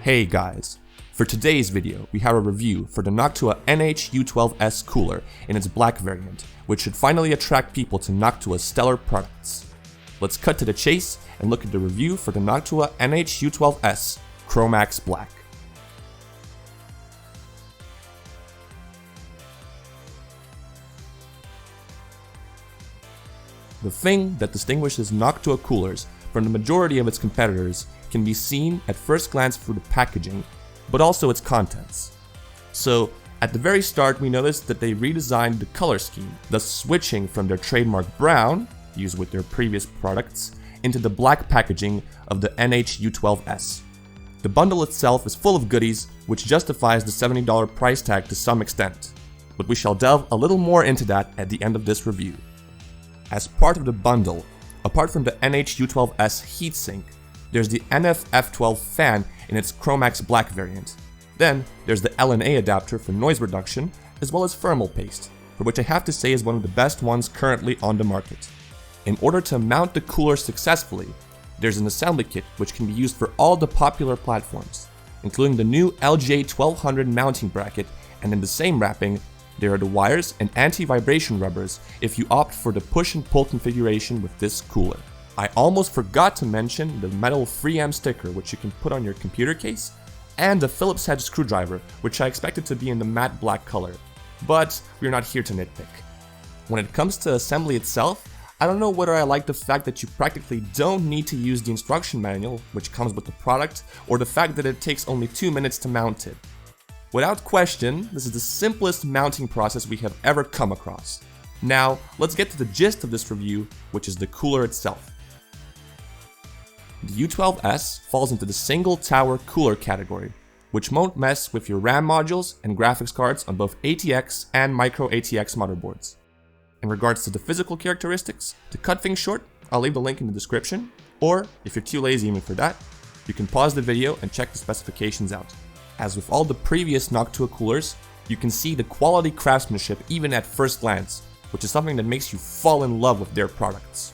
Hey guys, for today's video we have a review for the Noctua NH-U12S cooler in its black variant, which should finally attract people to Noctua's stellar products. Let's cut to the chase and look at the review for the Noctua NH-U12S chromax.black. The thing that distinguishes Noctua coolers from the majority of its competitors can be seen at first glance through the packaging, but also its contents. So, at the very start we noticed that they redesigned the color scheme, thus switching from their trademark brown, used with their previous products, into the black packaging of the NH-U12S. The bundle itself is full of goodies, which justifies the $70 price tag to some extent, but we shall delve a little more into that at the end of this review. As part of the bundle, apart from the NH-U12S heatsink, there's the NF-F12 fan in its chromax.black variant. Then, there's the LNA adapter for noise reduction, as well as thermal paste, for which I have to say is one of the best ones currently on the market. In order to mount the cooler successfully, there's an assembly kit which can be used for all the popular platforms, including the new LJ1200 mounting bracket, and in the same wrapping, there are the wires and anti-vibration rubbers if you opt for the push and pull configuration with this cooler. I almost forgot to mention the metal 3M sticker which you can put on your computer case, and the Phillips head screwdriver which I expected to be in the matte black color, but we're not here to nitpick. When it comes to assembly itself, I don't know whether I like the fact that you practically don't need to use the instruction manual which comes with the product, or the fact that it takes only 2 minutes to mount it. Without question, this is the simplest mounting process we have ever come across. Now, let's get to the gist of this review, which is the cooler itself. The U12S falls into the single tower cooler category, which won't mess with your RAM modules and graphics cards on both ATX and micro ATX motherboards. In regards to the physical characteristics, to cut things short, I'll leave the link in the description, or if you're too lazy even for that, you can pause the video and check the specifications out. As with all the previous Noctua coolers, you can see the quality craftsmanship even at first glance, which is something that makes you fall in love with their products.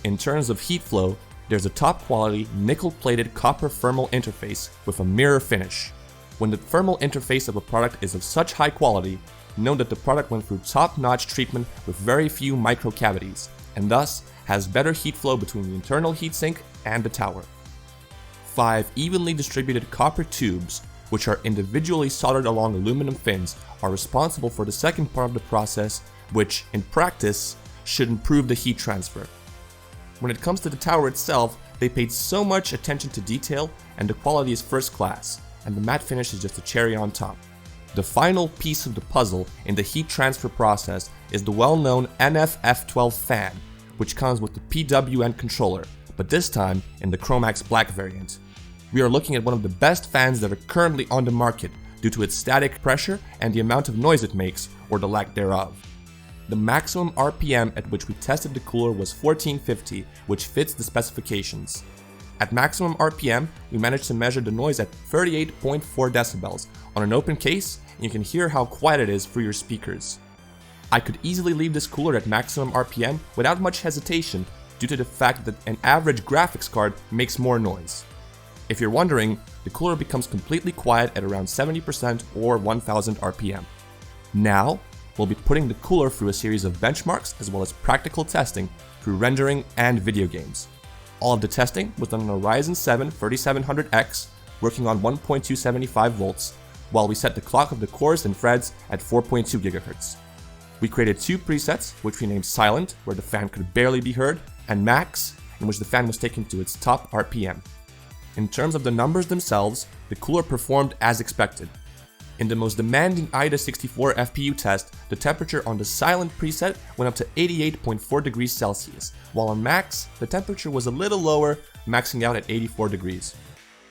In terms of heat flow, there's a top quality nickel-plated copper thermal interface with a mirror finish. When the thermal interface of a product is of such high quality, know that the product went through top-notch treatment with very few micro cavities, and thus has better heat flow between the internal heatsink and the tower. 5 evenly distributed copper tubes, which are individually soldered along aluminum fins, are responsible for the second part of the process, which, in practice, should improve the heat transfer. When it comes to the tower itself, they paid so much attention to detail, and the quality is first class, and the matte finish is just a cherry on top. The final piece of the puzzle in the heat transfer process is the well-known NF-F12 fan, which comes with the PWM controller, but this time in the chromax.black variant. We are looking at one of the best fans that are currently on the market due to its static pressure and the amount of noise it makes, or the lack thereof. The maximum RPM at which we tested the cooler was 1450, which fits the specifications. At maximum RPM, we managed to measure the noise at 38.4 decibels on an open case, and you can hear how quiet it is through your speakers. I could easily leave this cooler at maximum RPM without much hesitation due to the fact that an average graphics card makes more noise. If you're wondering, the cooler becomes completely quiet at around 70% or 1000 RPM. Now, we'll be putting the cooler through a series of benchmarks as well as practical testing through rendering and video games. All of the testing was done on a Ryzen 7 3700X working on 1.275 volts, while we set the clock of the cores and threads at 4.2 GHz. We created 2 presets, which we named Silent, where the fan could barely be heard, and Max, in which the fan was taken to its top RPM. In terms of the numbers themselves, the cooler performed as expected. In the most demanding IDA64 FPU test, the temperature on the Silent preset went up to 88.4 degrees Celsius, while on Max, the temperature was a little lower, maxing out at 84 degrees.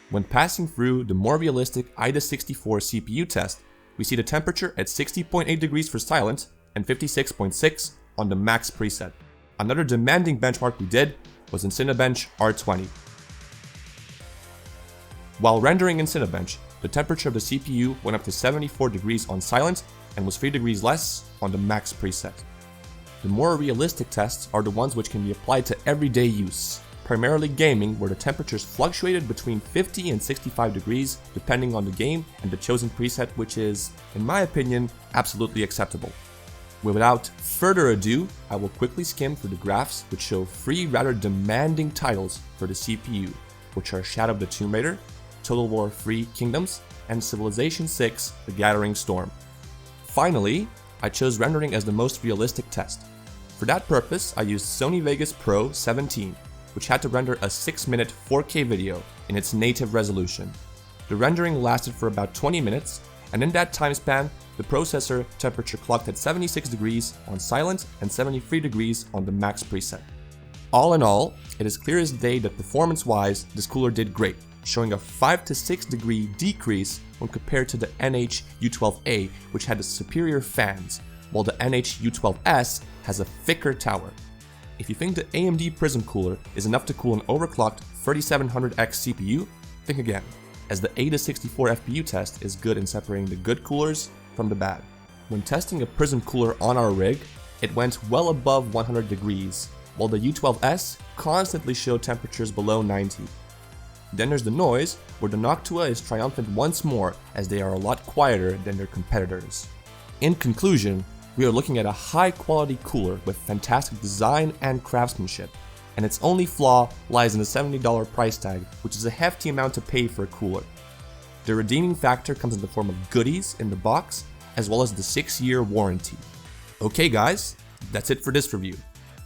When passing through the more realistic IDA64 CPU test, we see the temperature at 60.8 degrees for Silent and 56.6 on the Max preset. Another demanding benchmark we did was in Cinebench R20. While rendering in Cinebench, the temperature of the CPU went up to 74 degrees on Silent and was 3 degrees less on the Max preset. The more realistic tests are the ones which can be applied to everyday use. primarily gaming, where the temperatures fluctuated between 50 and 65 degrees depending on the game and the chosen preset, which is, in my opinion, absolutely acceptable. Without further ado, I will quickly skim through the graphs which show 3 rather demanding titles for the CPU, which are Shadow of the Tomb Raider, Total War 3 Kingdoms, and Civilization 6 The Gathering Storm. Finally, I chose rendering as the most realistic test. For that purpose, I used Sony Vegas Pro 17, which had to render a 6-minute 4K video in its native resolution. The rendering lasted for about 20 minutes, and in that time span, the processor temperature clocked at 76 degrees on silent and 73 degrees on the max preset. All in all, it is clear as day that performance-wise, this cooler did great, showing a 5 to 6 degree decrease when compared to the NH-U12A, which had the superior fans, while the NH-U12S has a thicker tower. If you think the AMD Prism cooler is enough to cool an overclocked 3700X CPU, think again, as the 8 to 64 FPU test is good in separating the good coolers from the bad. When testing a Prism cooler on our rig, it went well above 100 degrees, while the U12S constantly showed temperatures below 90. Then there's the noise, where the Noctua is triumphant once more, as they are a lot quieter than their competitors. In conclusion, we are looking at a high quality cooler with fantastic design and craftsmanship, and its only flaw lies in the $70 price tag, which is a hefty amount to pay for a cooler. The redeeming factor comes in the form of goodies in the box, as well as the 6-year warranty. Okay guys, that's it for this review.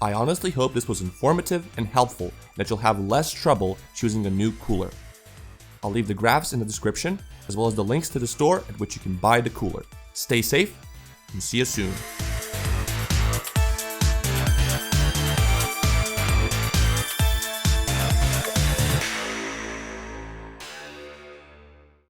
I honestly hope this was informative and helpful, and that you'll have less trouble choosing a new cooler. I'll leave the graphs in the description, as well as the links to the store at which you can buy the cooler. Stay safe, and see you soon.